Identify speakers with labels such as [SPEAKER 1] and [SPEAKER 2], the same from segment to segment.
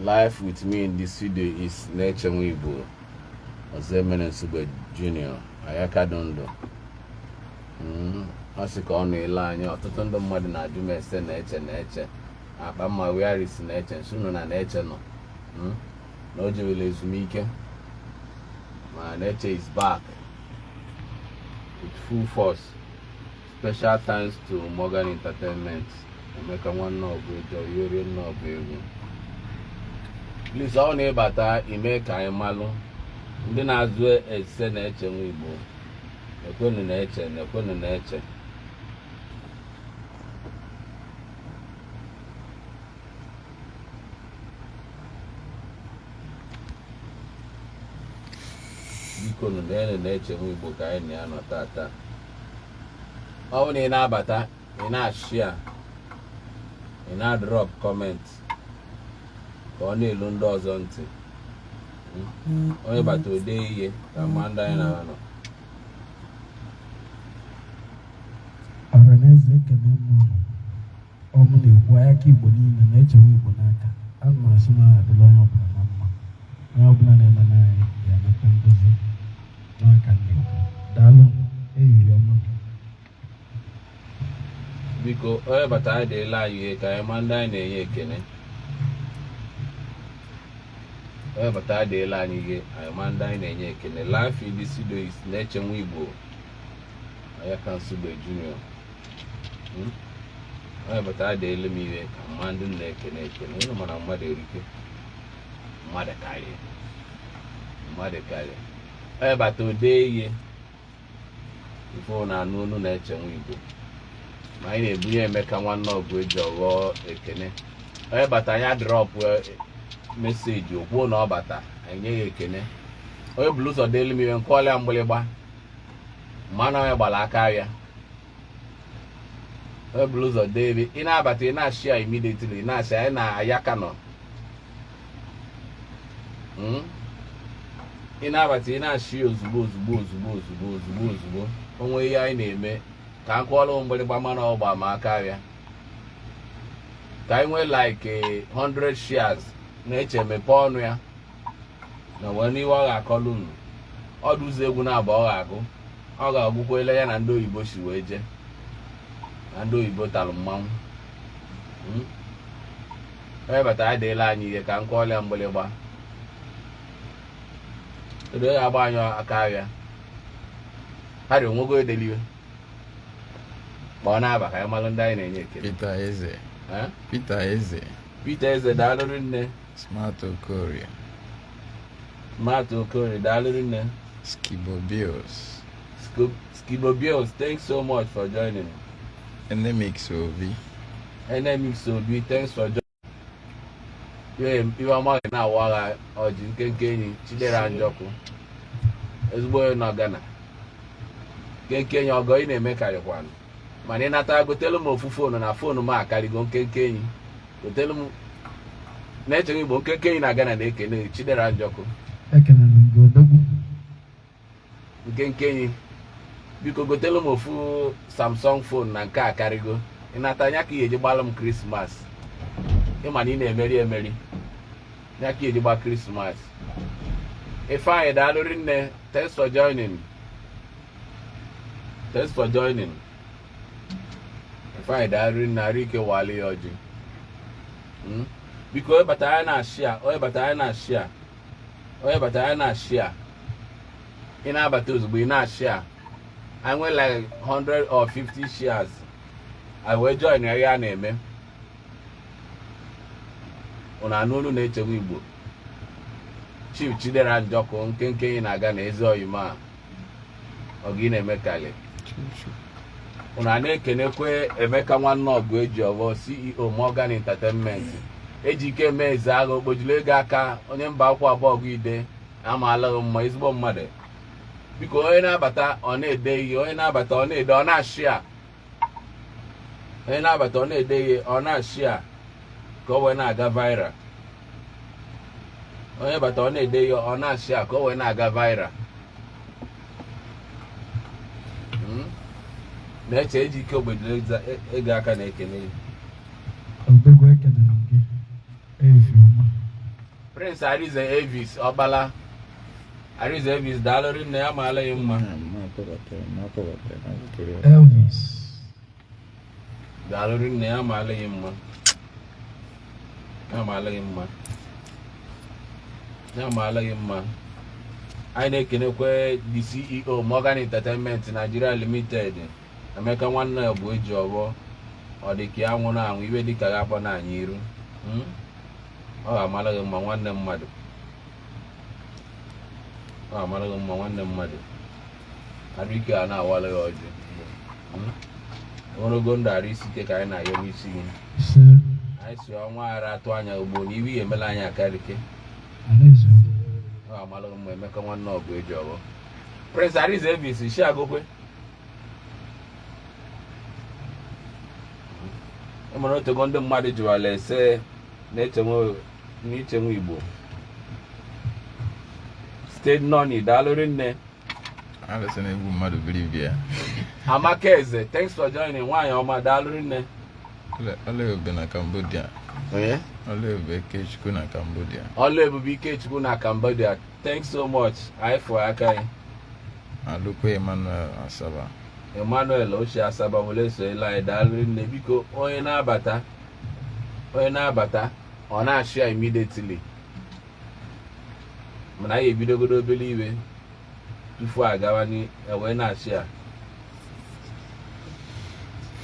[SPEAKER 1] Life with me in this video is Nature Weibo, Ozemene Sube Junior, Ayaka Dondo. Asika ọnụ ile anya ọtụtụ ndị mmadụ na-ajụ m ese na-eche akpa mma where is na-eche nsunu na na-eche nọ na o jewela ezumike ma na-eche is back with full force. Special thanks to Morgan Entertainment, Emeka nwanne ọgụ ejo yori nne ọgụ egwu. Please ọ na-ịbata ime ka anyị malụ ndị na-azụ ese na-eche Weibo ekwenu na-eche biko na-eche Weibo ka anyị na-anọ tata. Ọ bụ na ị na-abata ị na-share ị na-drop comment ka ọ na-elu ndị ọzọ ntị. Onye bata ode ihe ka mma ndị anyị na-anọ.
[SPEAKER 2] Ọhaneze ekele m ọ bụ na-ekwu aka Igbo niile na-eche Weibo n'aka. A na asị na adịla onye ọbụla na mma. Onye ọbụla na-eme n'anyị ga-enweta ngozi n'aka Nnekwu. Daalụ, ehihie ọma.
[SPEAKER 1] Biko onye bata anyị dịla anyị ihe ka anyị ma ndị anyị na-enye ekene. Onye bata anyị dịla anyị ihe anyị ma ndị anyị na-enye ekene. Life in this video is Nature Weibo, Ayaka Nsugbe Junior. Onye bata anyị dịla m ihe ka mma ndị na-ekene ekene. Ụnụ mana mmadụ erike mmadụ karịa. Onye bata ode ihe ifo na anụ unu na-eche Weibo. Ma anyị na-ebunye Emeka nwanne ọgụ eji ọghọ ekene. Onye bata anya drop meseji okwu na ọ bata anyị nye ya ekene. Onye bulu ụzọ delu m ihe nke ọlịa mgbịlịgba mmanụ onye gbara aka ya. Onye bulu ụzọ delu ị na-abata ị na-ashia immediately na-ashia anyị na Ayaka nọ. Ị na-abata ị na-ashia ozugbo. Onwe ihe anyị na-eme ka nkwọlụ mgbịrịgba mana ọgba ma aka ya ka anyị nwee like 100 shares na-eche mepe ọnụ ya na wee n'iwe ọ ga-akọlụ unu ọdụ ụzọ egwu na-abụ ọ ga-agụ ọ ga-agụkwa ele ya na ndị oyibo si wee je na ndị oyibo talụ mmanwụ. Onye bata anyị dịla anyị ihe ka nkwọlụ ya mgbịrịgba kedu ya agba anyị aka ya ha dị onwego edeliwe na-aba ka anyị malụ ndị anyị na-enye ekele. Peter Eze daalụrị nne.
[SPEAKER 3] Smart
[SPEAKER 1] Okorie daalụrị nne. Skibo Bills, thanks so much for joining.
[SPEAKER 3] NMX
[SPEAKER 1] Obi, thanks for joining. Iwe amaghị na-awagha ọjị nkenke enyi Chidera Njọkụ ezigbo onye nọ Ghana. Nkenke enyi ọgọ ị na-eme karịkwanụ mana ị nata gotelu m ofu foonu na foonu m akarịgo nkenke enyi gotelu m na-eche Weibo nkenke enyi na Ghana na-ekene Chidera Njọkụ nkenke enyi biko gotelu m ofu Samsung foonu na nke akarịgo ị nata anya ka ị eji gbalụ m Krismas ịma na ị na-emeri ya ka ị eji gba Krismas. Ifeanyị daalụrị nne, thanks for joining. Ifeanyị daalụrị nne arụ ike wali ya ọjị. Biko onye bata anyị na-ashia ị na-abata ozugbo ị na-ashia anyị nwee like 100 or 50 shares anyị wee join ya a na-eme ụnụ anụ olu na-eche Weibo. Chief Chidera Njọkụ nkenke ị na-aga na ezi oyima ọgụ ị na-eme kali ụnụ a na-ekenekwe Emeka nwanne ọgụ eji ọghọ CEO Morgan Entertainment Ejike Meze agha okpojulu ego aka onye mba akwụkwọ abụọ gị ide amaala mma ezigbo mmadụ. Biko onye na-abata ọ na-ede ihe onye na-abata ọ na-ede ọ na-ashia ka o wee na-aga viral. Onye bata ọ na-ede ihe ọ na-ashia ka o wee na-aga viral. na-eche eji ike obodo ego aka na-ekele gị.
[SPEAKER 2] Odogwu ekelere m gị. Efioma.
[SPEAKER 1] Prince Arize Elvis Ọkpala. Arize Elvis daalụrị nne ya maala ya mma.
[SPEAKER 2] Elvis.
[SPEAKER 1] Daalụrị nne ya maala ya mma. Ya maala ya mma. Ya maala ya mma. Anyị na-ekenekwe the CEO Morgan Entertainment Nigeria Limited. Emeka nwanne bụ eji ọbọ. Ọ dị ka ya nwụrụ anwụ iwe dịka ga-akpọ na anyị iru. Ọ ga-amala gị mma nwanne mmadụ. Ọ ga-amala gị mma nwanne mmadụ. Arụike a na-awala ya ọjị. Ogologo ndụ arụ isi ike ka anyị na-ayọ n'isi gị. Anyị si ọnwa ara atụ anya ugbo na iwe emela anyị akarịke. Ọ ga-amala gị mma Emeka nwanne ọgụ eji ọbọ. Prince Arize Elvis isi agụkwe. Ịmara otego ndị mmadụ jiwala ese n'ichenwe Igbo. State Noni, daalụrị nne.
[SPEAKER 3] Alison egwu mmadụ Bolivia.
[SPEAKER 1] Amaka Eze, thanks for joining. Nwaanyị ọma, daalụrị nne.
[SPEAKER 3] Ọlaebube na Cambodia.
[SPEAKER 1] Onye?
[SPEAKER 3] Ọlaebube Ikechukwu na Cambodia.
[SPEAKER 1] Ọlaebube Ikechukwu na Cambodia. Thanks so much. Anyị fụ aka anyị.
[SPEAKER 3] Alụkwe Emmanuel Asaba.
[SPEAKER 1] Emmanuel Ochie Asaba wele so ile anyị daalụrị nne. Biko onye na-abata ọ na-achị ya immediately. Mana anyị ebidogodo obere iwe tufu agawa wee na-achị ya.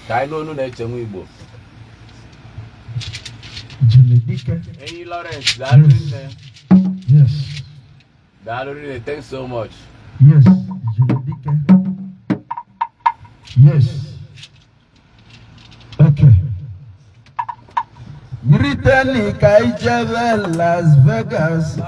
[SPEAKER 1] Ka anyị n'onu na-echenwe Igbo. Enyi Lawrence, daalụrị nne.
[SPEAKER 2] Yes.
[SPEAKER 1] Daalụrị nne, thanks so much.
[SPEAKER 2] Yes, Jeledike. Yes. Okay.
[SPEAKER 4] Brittany Kaijeve Las Vegas.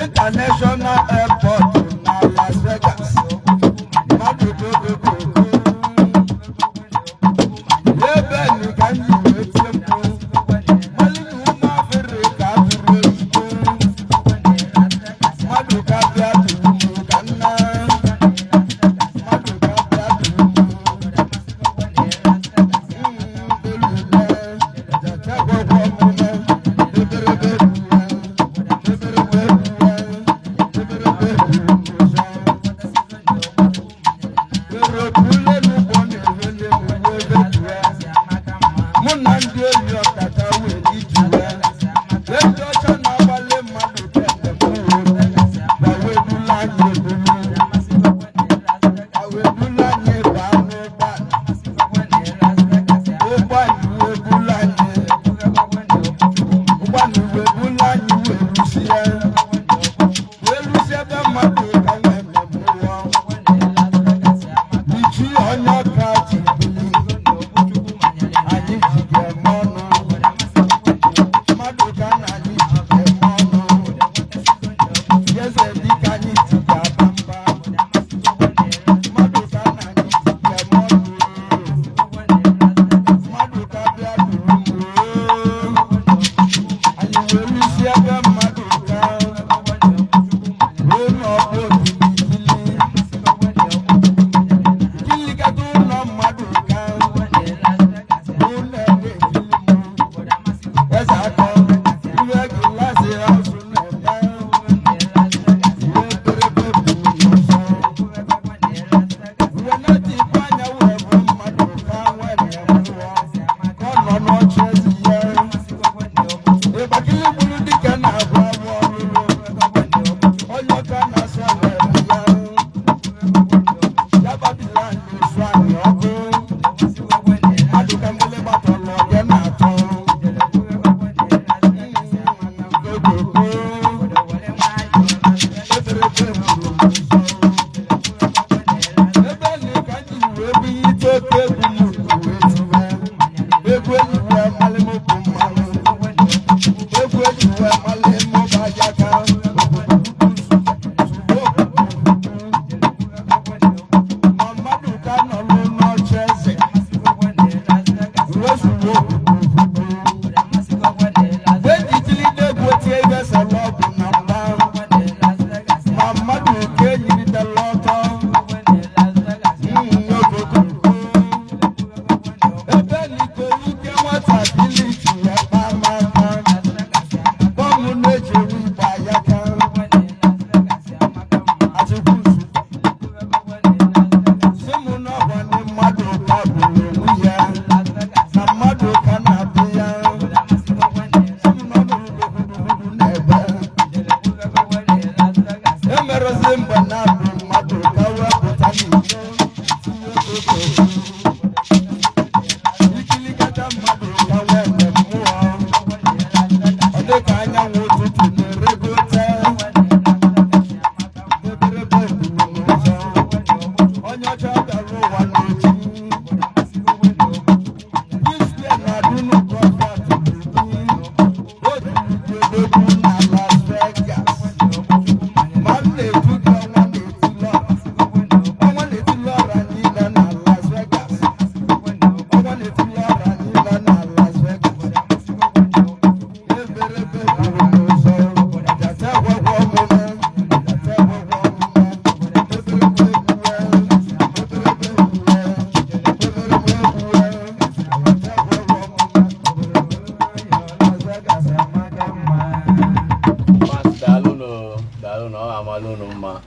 [SPEAKER 4] International Airport na Las Vegas.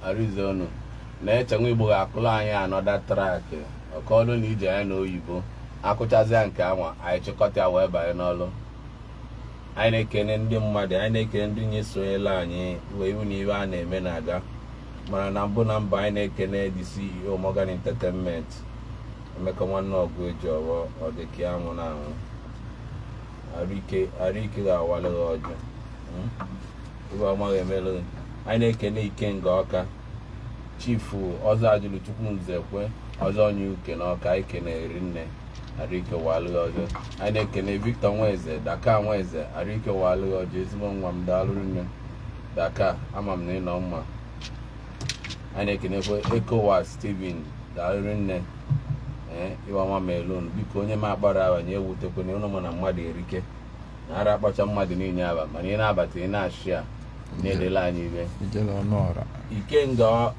[SPEAKER 1] Arizona na-echenwe Igbo ga-akụlụ anyị anọda track ọkọọlụ na ije anyị n'oyibo akụchazịa nke anwa anyị chịkọta ya wee banye n'ọlụ. Anyị na-ekene ndị mmadụ, anyị na-ekene ndị nye sonyela anyị wee iwu na iwe a na-eme na-aga mana na mbụ na mba anyị na-ekene the CEO Morgan Entertainment Emeka nwanne ọgụ eji ọwọ ọdịka ya nwụ na anwụ arike ga-awalịghị ọjọ iwe ọmaghị emelụ. Anyị na-ekene Ikenga Ọka Chifu ọzọ ajụlụ Chukwunzekwe ọzọ onye uke na Ọka anyị kenere nne arike walịghị ọjọ. Anyị na-ekene Victor Nweze Daka Nweze arike walịghị ọjọ ezigbo nwa m daalụrụ nne Daka ama m na ị nọ mma. Anyị na-ekenekwe ECOWAS Steven daalụrụ nne Iwama Melon biko onye ma akpara abanye ewutekwe na ụlọ na mmadụ erike na ara akpacha mmadụ niile aba mana ị na-abata ị na-ashị a na-edela anyị ibe.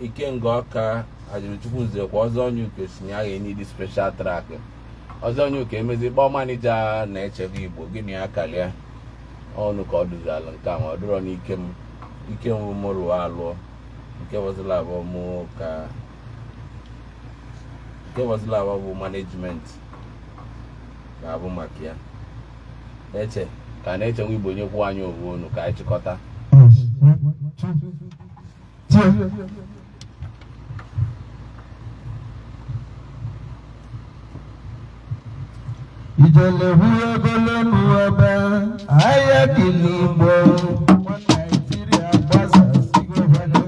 [SPEAKER 1] Ikenga Ọka ajụrụ Chukwunzekwe ọzọ onye uke sinye agha enye dị special track ọzọ onye uke emezi kpọọ manija na-echebe Igbo gịnị ya kalịa ọnụ ka ọ duzi ala nke a ma ọ dụrọ n'ike m mụrụ alụọ nke wazila abụọ mụ ka nke wazila abụọ bụ management ga-abụ maka ya eche ka na-echenwe Igbo nyekwu anyị owu onu ka anyị chịkọta.
[SPEAKER 4] Ijele huye gole nuwebe aya kinigbo Nigeria gbasa sigo bane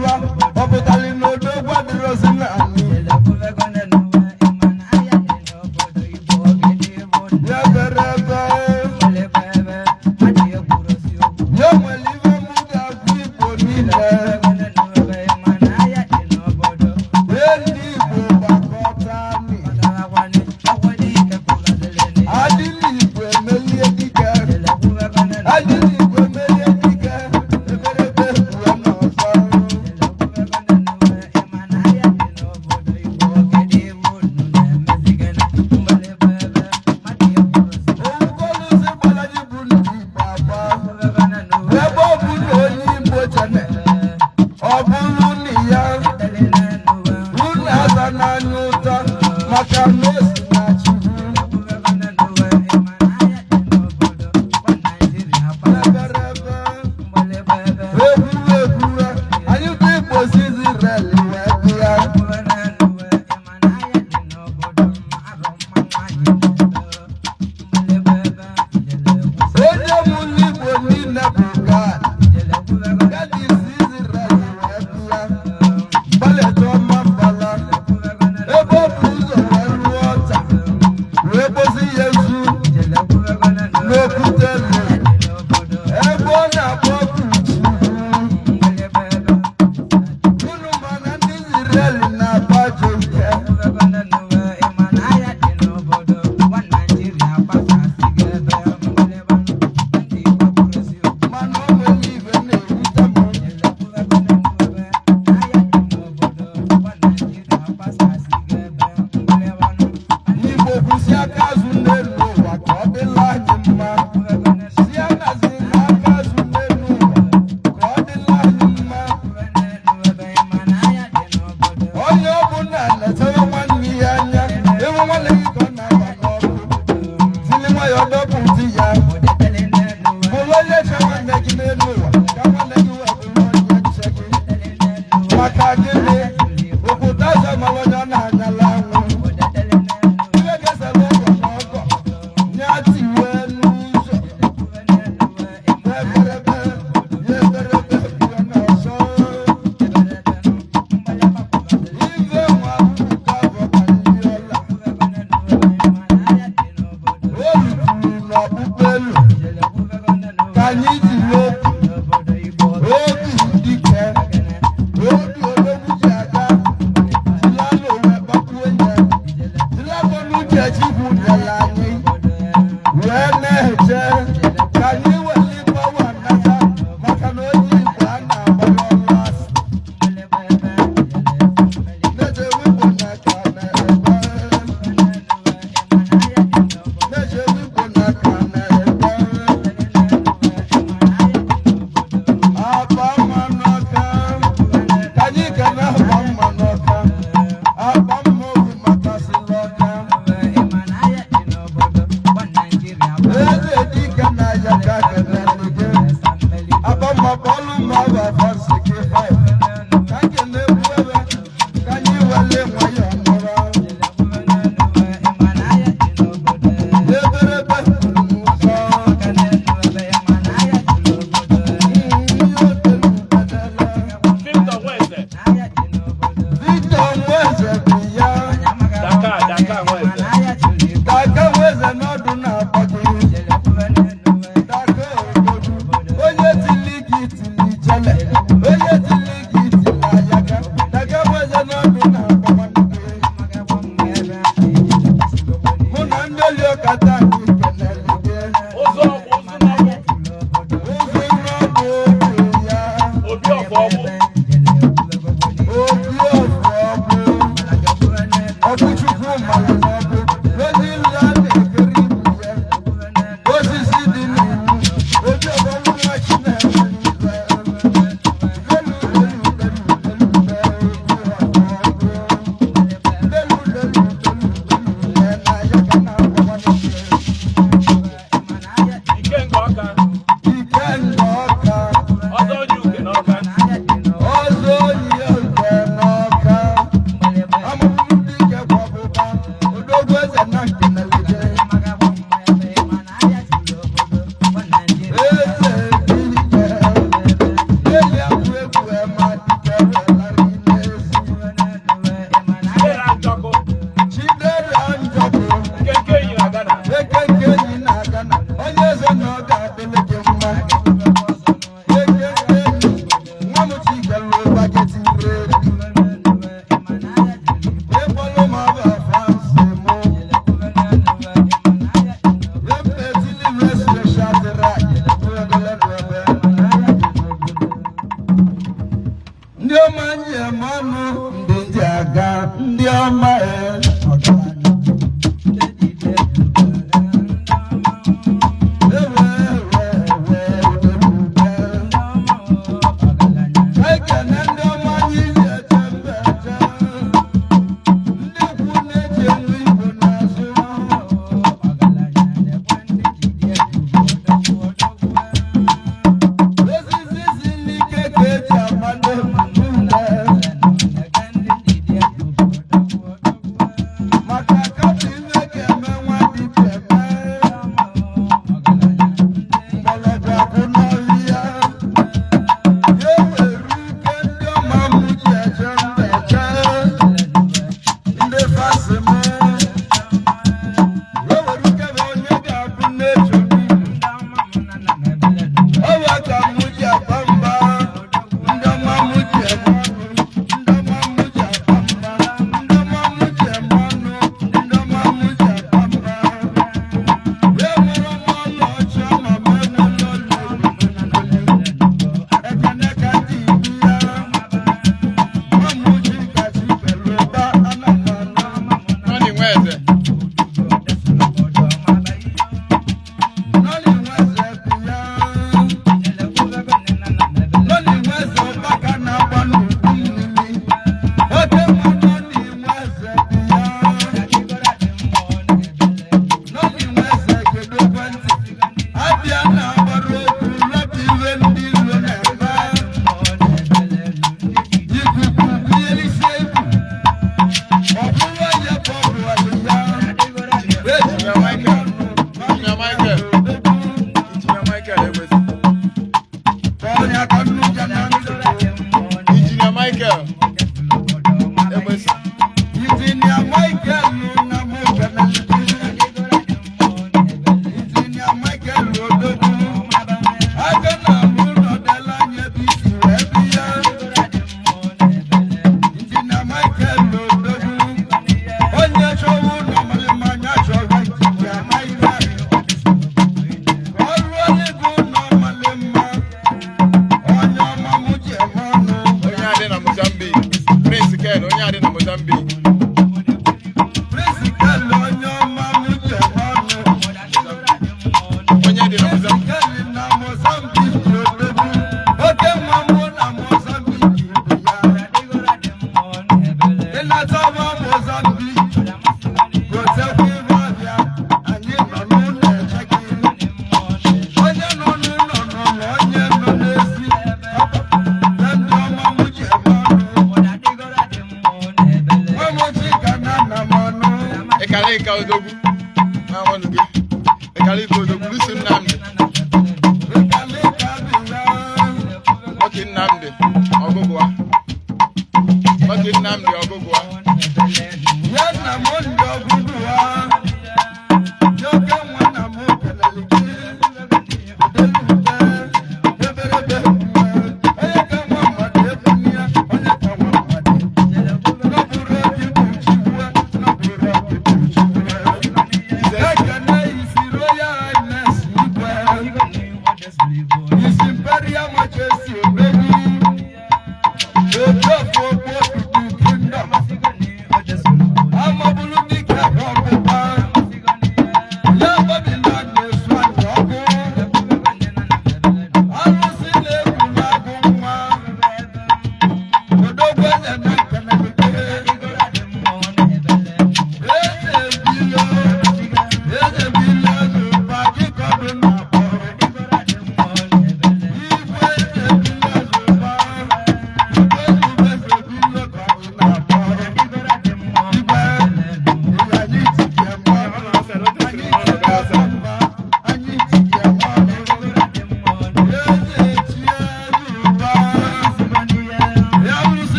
[SPEAKER 4] n'ụwa ọ pụtara n'odo gwadịrọzi na anyị ya bere ebe ya nwere ibe m ga-agwa Igbo niile ndị Igbo gbakọta anyị adịla Igbo emelie dike adịla Igbo emelie dike eberebe kwuo n'ọzọ owugoluzi gbalaji bụ ndị Igbo agba ebe ọ bụ na onye Igbo jene ọ bụrụ na ya unu aza n'anya ụta maka na o si na Chukwu eberebe egwuregwu anyị bụ Igbo si Izrel wee bịa onye mụrụ Igbo niile bụ God gadi si Izrel wee bịa gbalịta ọma mbala ebe ọ bụ ụzọ wee rụọ ọta wee kpozi ya ezu n'okwute elu ebe ọ na-akpọ unu ma na ndị Izrel na-akpa ajọ ike mana o nwere ibe na-ewute m n'Igbo kwụsị aka azụ n'elu ụwa ka ọ dịla anyị mma si agazi n'aka azụ n'elu ụwa ka ọ dịla anyị mma onye ọbụla na-etere nwanne ya anya ịhụ nwanne gị ka ọ na-aba n'ọkụ tili nwayọọ dọpụ di ya bụrụ onye che nwanne gị n'elu ụwa ka nwanne gị wee bụrụ onye nche gị maka gịnị obodo aja mara onye ọ na-anyala anwụ ibe ga-esere ụlọ n'ọgọ nye atiwe n'ụzọ eberebe ya eberebe kwuo n'ọzọ ive nwa ka bụ ka ndị ọla o ruturu n'ọkpụkpụ elu ka anyị ji n'okwu ndị ọma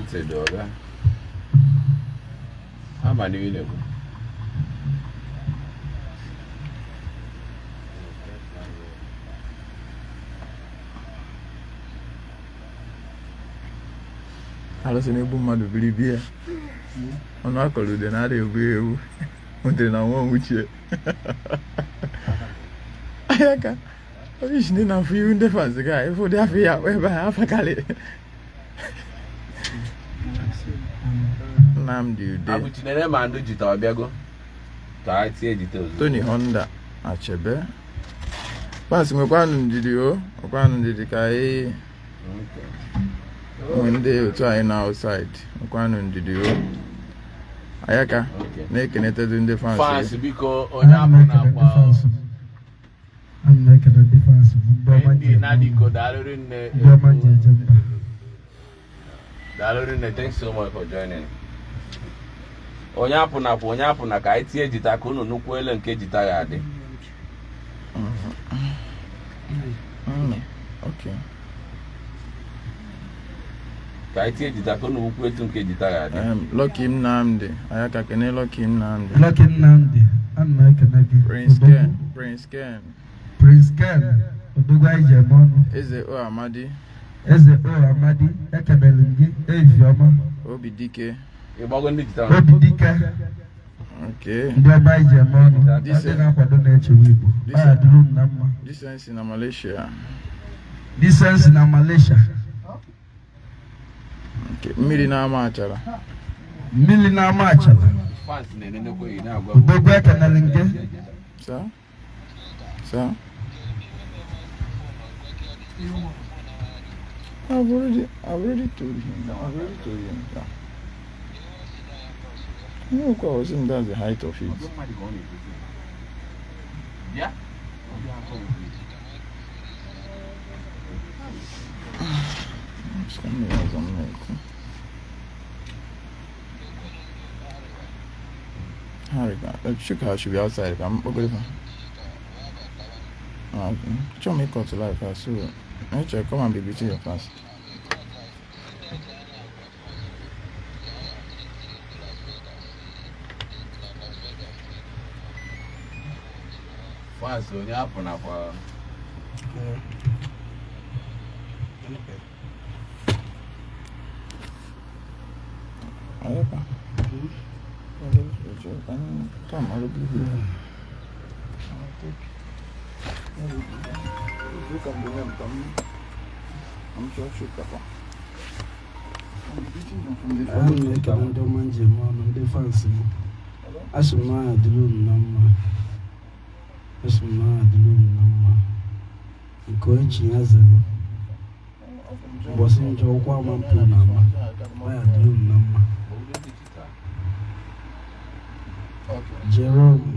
[SPEAKER 1] ntị dị ọga ama n'ihe na-ekwu
[SPEAKER 3] alụsị na-egbu mmadụ biri bịa ọnụ akọrọ ude na-ada egbu ewu nwetara na nwa nwuchie ahịa ka obishi ndị na-afụ ihu ndị fansi ga efu ụdị afọ ya ebe ha afakarị Nnamdi Ude
[SPEAKER 1] abụchinere ma ndụ jita ọbịago ka a tie jita ozugbo
[SPEAKER 3] Tony Honda Achebe fansi nwekwanụ ndidi o nwekwanụ ndidi ka anyị nwe ndị otu anyị na outside nwekwanụ ndidi o ayaka na-ekenetezi ndị
[SPEAKER 1] fans biko onye apụ na-akpa ndị na-adịko daalụrị nne thanks so much for joining onye apụ na ka anyị tie jita ka unu nnukwu ele nke jita ya adị
[SPEAKER 3] okay
[SPEAKER 1] ka anyị tie jita ka unu nnukwu etu nke jita ya adị
[SPEAKER 3] Lucky Nnamdi ayaka kene Lucky Nnamdi
[SPEAKER 2] ana ekene gị
[SPEAKER 3] Prince Ken
[SPEAKER 2] odogwa ijemọnụ
[SPEAKER 3] Eze O Amadi
[SPEAKER 2] ekenere gị Evioma
[SPEAKER 3] Obi Dike
[SPEAKER 1] ịgbago ndị jita
[SPEAKER 2] Obi Dike
[SPEAKER 3] okay
[SPEAKER 2] ndị ọba ijemọnụ ndị na-akwado na-echewe Igbo ya dịrị m na mma
[SPEAKER 3] Decency na Malaysia okay mmiri na-ama achara
[SPEAKER 1] fans na-enenekwa ị na-agwa
[SPEAKER 2] odogwa ekenere gị
[SPEAKER 3] sa I've already told him. You know, I was saying that's the height of it.
[SPEAKER 1] Yeah?
[SPEAKER 3] It's coming as I'm like. Harry, Shuka should be outside. I'm going to show me cut to life. So, nature, come and be between your class.
[SPEAKER 1] fans onye apụ na kwa
[SPEAKER 2] ekele ndị ọma njem ọnụ ndị fans m asị m na adịrị unu na mma nke echi ya zere ụbọchị njọ ụkwụ ama mpụ na ama ya dịrị unu na mma Jerome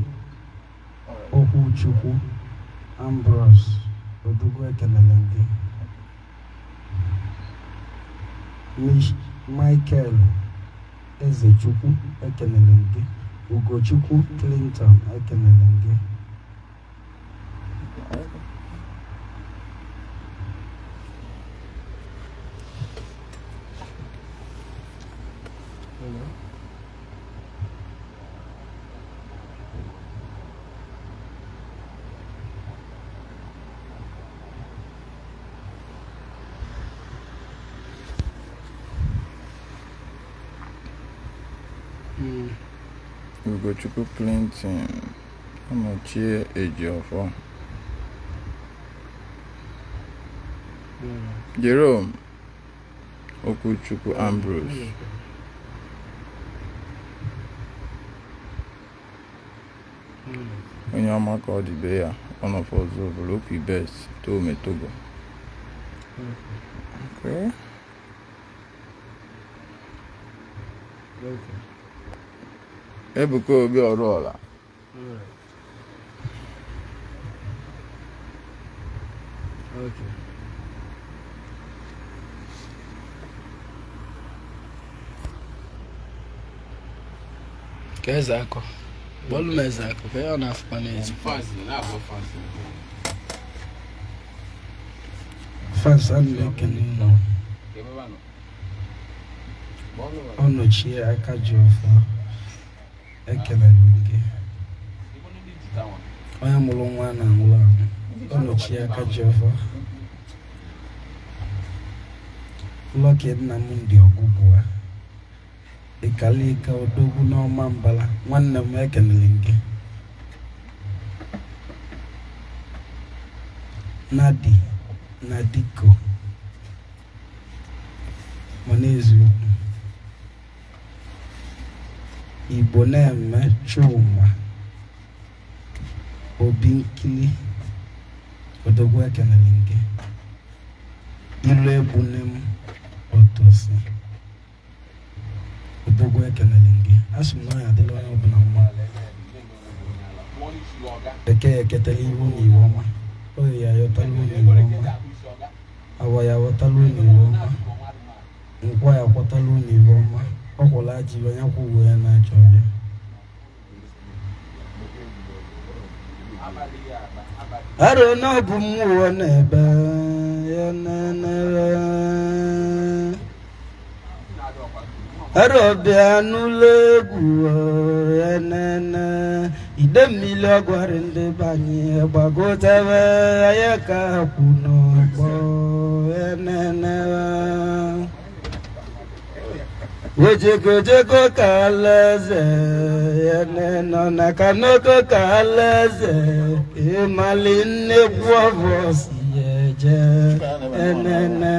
[SPEAKER 2] Okwuchukwu Ambrose odogwu ekelele gị Michael Ezechukwu ekelele gị Ugochukwu Clinton ekelele gị
[SPEAKER 3] Ugochukwu Clinton Amochie Ejiofor Jerome Okwuchukwu Ambrose onye ọma ka ọ dịbe ya one of us over Opi Best Tome Togo okay. Ebuka Obi Ọrụọla
[SPEAKER 2] ka eze akọ bọọlụ m eze akọ ka ya na-afụkwa n'ezi fans a na-ekene ọnọchie aka ji ọfọ ekele gị onye mụrụ nwa na anwụrụ anwụ ọnọchie aka ji ọfọ Lucky nna m ndị ọgwụgwụ a ịkalika odogwu n'ọma mbala nwanne m ekenele gị Nadiko mana eziokwu Igbo na-eme Chuma Obi Nkili odogwu ekenele gị ilu egbune m otosi odogwu ekenele gị asị m na ya adịla onye ọbụla mma eke eketela iwu na iwu ọma oye ya yọtala onye iwu ọma awa ya ghọtala onye iwu ọma nkwa ya kwọtala onye iwu ọma ọkwụla ji onye kwụgwo ya na-achọ ọrịa aro na ọ bụ mmụọ n'ebe ya na-enere aro bịa n'ụlọ egwu ya na-ene ide mmiri ọgwarị ndị banye gbagotebe ya ka kwụ n'ọgbọ ya na-enere ojego ka alaeze ya na-ene na kanoko ka alaeze ịmali nnekwu ọbọsi ya eje enene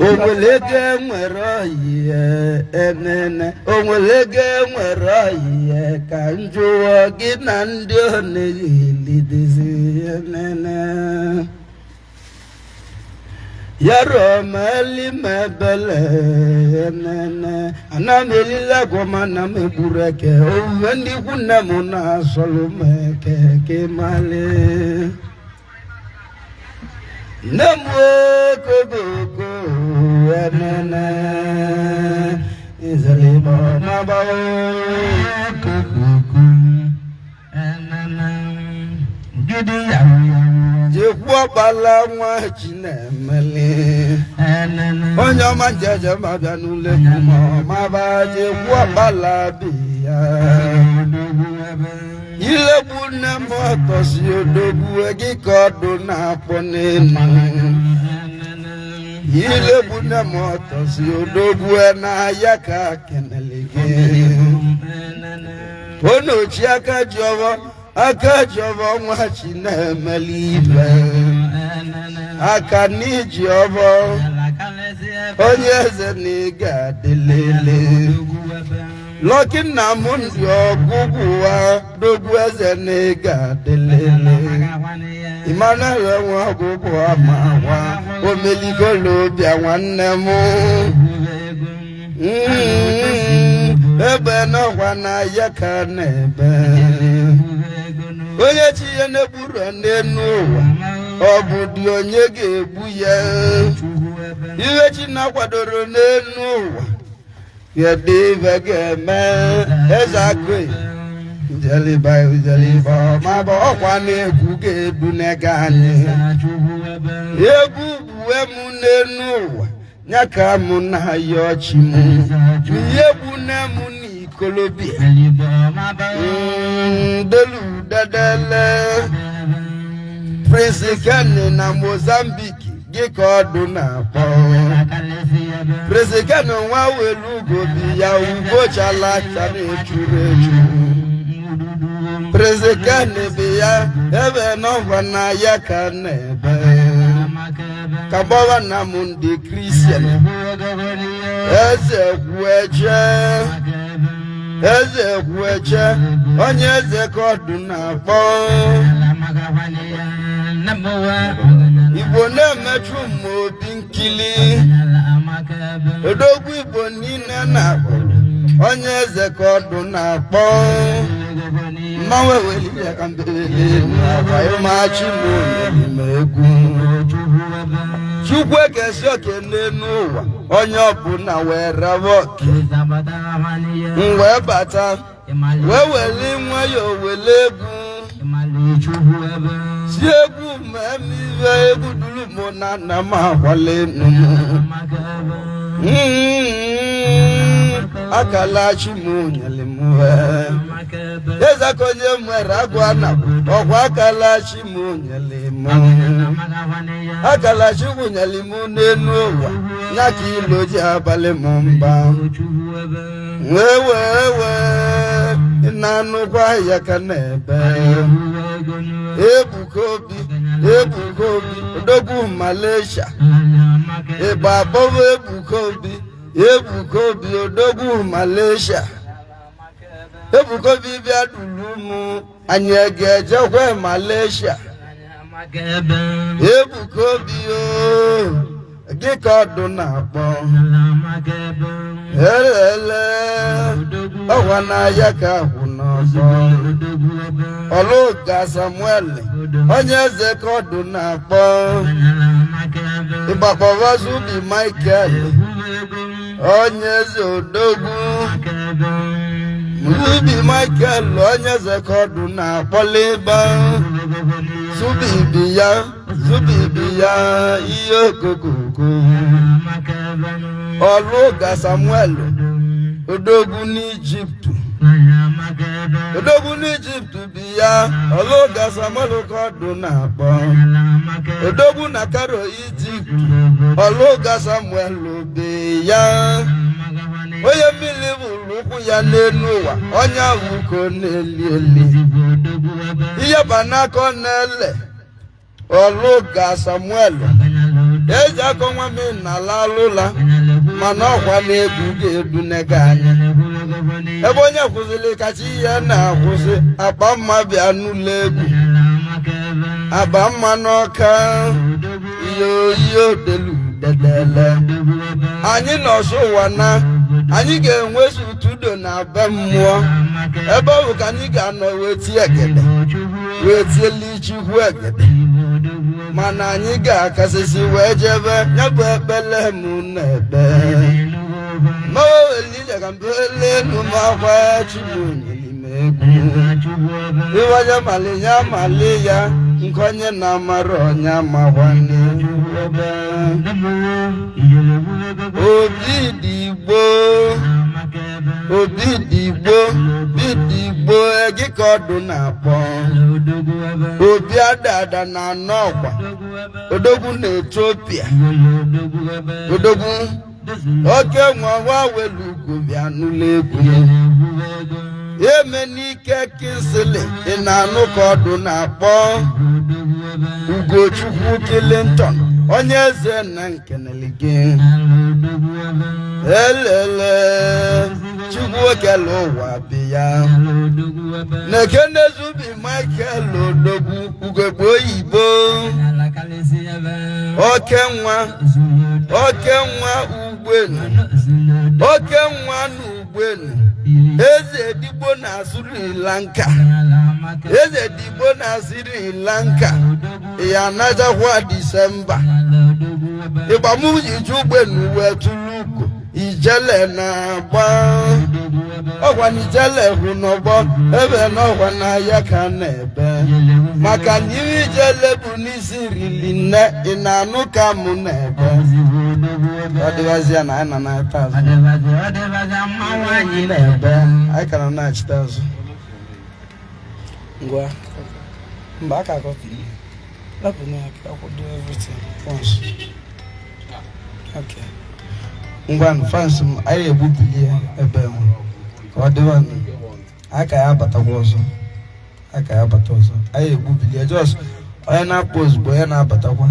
[SPEAKER 2] onwelege nwere oyiye enene onwelege nwere oyiye ka njụọ gị na ndị onelidizi enene yaro mali mebele enene anamelila goma na mebureke owendi kuna muna solumeke kemale nemo kogogo enene izalima mabao kogogo enene gidi jekwa bala nwa chinemele onye ọma jeje ma bịa n'ụlọ ma ba jekwa bala biya ilegbu nne m ọtọsi odogwu gị ka ọdụ na-akpọ n'elu ilegbu nne m ọtọsi odogwu na-aya ka kenele gị onochi aka ji ọbọ nwa chinemele ibe aka n'iji ọbọ onye eze na ị ga-adịlele Lucky nna m ndị ọgwụgwụ wa dogwu eze na ị ga-adịlele Emmanuel nwa ọgwụgwụ ama nwa omeligolo bịa nwanne m ebe n'ọgwa na ya ka na-ebe onye chi ya na-egburu n'elu ụwa ọ bụ dị onye ga-egbu ya ihe chi na-akwadoro n'elu ụwa Yedive geme ezakwe jeliba ma bo kwa na-egwu ga-edu nega anyị egwu buwe m n'elu ụwa nyaka mụ na ya ọchị m egwu na mụ n'ikolobia delu dadele Prince Kenny na Mozambique gị ka ọdụ na-akpọ President nwa welu gobi ya ugochala acha na-echuru echu President bi ya ebe n'ọgwa na ya ka na-ebe ka gbawa na m ndị Christian eze kwueche onye eze ka ọdụ na-akpọ Igbo na-emechu ma Obi Nkili odogwu Igbo niile na-akpọ onye eze ka ọdụ na-akpọ mmanwe welile ka mbelele abaịmachi n'ime egwu Chukwu ekesi oke n'ụwa onye ọbụla wee raba oke wee bata wee weli nwayọọ wele egwu
[SPEAKER 4] Siegu mami vebu dulu mona nama wale numu. Akala chimu nyalimuwe. Yeza konye mweragwana. Akala chimu nyalimu. Akala chimu nyalimu nenuwa. Nyaki loji abale mumba. Wewe inanu kwa yakanebe. Ebukobi Odogu Malaysia. Ebabo Ebukobi Odogu Malaysia. Ebukobi biadulumu anyegeje kwe Malaysia. Ebukobi Gikodu na po. Hele Owana yaka hunobo. Oluga Samuel onye Zekodu na po. Ibapova Zubi Michael onye Zodogu. Zubi Michael onye Zekodu na Poliba. Zubi biya iyo kukuku. Oluga Samuel Odogu ni Egypt. Odogu ni Egypt biya Oluga Samuel Kodu na po. Odogu na Karo Egypt Oluga Samuel biya. Oye milivu luku ya nenuwa onya wuko neli. Iye banako nele Oluga Samuel Eja konwa mi na lalula mana kwa na-egwu edu nega anya ebe onye kwụzili kachi ya na akwụsị abamma bịa n'ụlọ egwu abamma n'ọka iyo delu dedele anyị nọsụ ụwa na anyị ga-enwezu utudo na be mmụọ ebe ọ bụ ka anyị ga-anọ wetie egede wetieli chukwu egede mana anyị ga-akasịsị wee jebe nyabụ ekpele mụ na ebe mawelile ka mbele n'ụmụakwa chukwu n'ime egwu ịwanye mali ya nke onye na-amara onye amakwane obi dị igbo egi ka ọdụ na-akpọ obi adada na anọkwa odogwu na Ethiopia odogwu oke nwa welu ugo bịa n'ụlọ egwu eme n'ike Kingsley ị na-anụ ka ọdụ na-akpọ Ugochukwu Clinton onye eze na nkeneli gị elele Chukwu okele ụwa bịa na-ekene Zubi Michael Odogwu ugogbe oyibo oke nwa ugbenu oke nwa n'ugbenu eze digbo na Sri Lanka ya najakwa Disemba ịgbamuji ugbenu wee tụrụ ugo ijele na agba ọgwa na ijele hụ n'ọgbọ ebe na ọgwa na ya ka na-ebe maka na iri ijele bụ n'isi rili nne ị na-anụ ka mụ na-ebe ọ dịwazi ya na anyị na na-ata azụ anyị ka na-achịta azụ ngwa mba aka akọpị lapụ na aka akwụdo everything once okay ngwan fans m anyị egbubili ebe m ka ọ dịwa aka ya abatakwa ọzọ anyị egbubili just onye na-akpọ ozugbo ya na-abatakwa